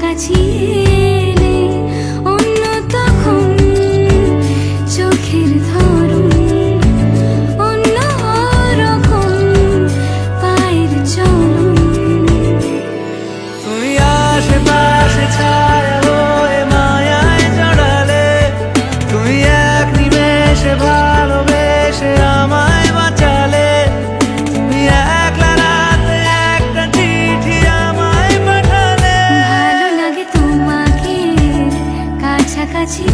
কাছাকাছি এলে অন্য তখন চোখের ধরন অন্য রকম পায়ের চলন। তুমি আশেপাশে ছায়া হয়ে মায়ায় জড়ালে, তুমি এক নিমেষে ভালোবেসে আমায় বাঁচালে, তুমি একলা রাতে একটা চিঠি আমায় পাঠালে। ভালো লাগে তোমাকে কাছাকাছি